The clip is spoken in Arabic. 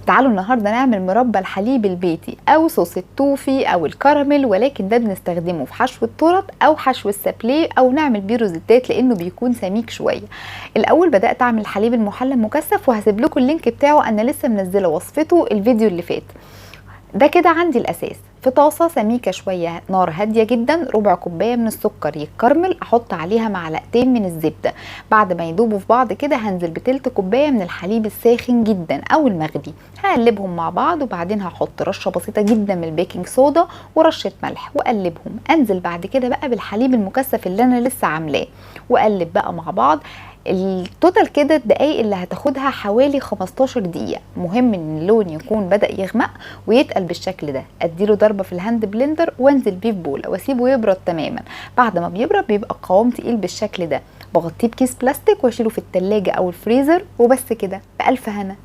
تعالوا النهارده نعمل مربى الحليب البيتي او صوص التوفي او الكراميل، ولكن ده بنستخدمه في حشو التورت او حشو السابليه او نعمل بيه روزيتات لانه بيكون سميك شويه. الاول بدات اعمل الحليب المحلى مكثف، وهسيب لكم اللينك بتاعه، انا لسه منزله وصفته الفيديو اللي فات. ده كده عندي الاساس. في طاسه سميكه شويه، نار هاديه جدا، ربع كوبايه من السكر يتكرمل، احط عليها معلقتين من الزبده. بعد ما يدوبوا في بعض كده هنزل بتلت كوبايه من الحليب الساخن جدا او المغلي، هقلبهم مع بعض، وبعدين هحط رشه بسيطه جدا من البيكنج صودا ورشه ملح واقلبهم. انزل بعد كده بقى بالحليب المكثف اللي انا لسه عاملاه واقلب بقى مع بعض. التوتال كده الدقايق اللي هتاخدها حوالي 15 دقيقة. مهم ان اللون يكون بدأ يغمق ويتقل بالشكل ده. اديله ضربة في الهاند بلندر وانزل بيه في بولة واسيبه يبرد تماما. بعد ما بيبرد بيبقى القوام تقيل بالشكل ده، بغطيه بكيس بلاستيك واشيله في التلاجة او الفريزر، وبس كده بألف هنا.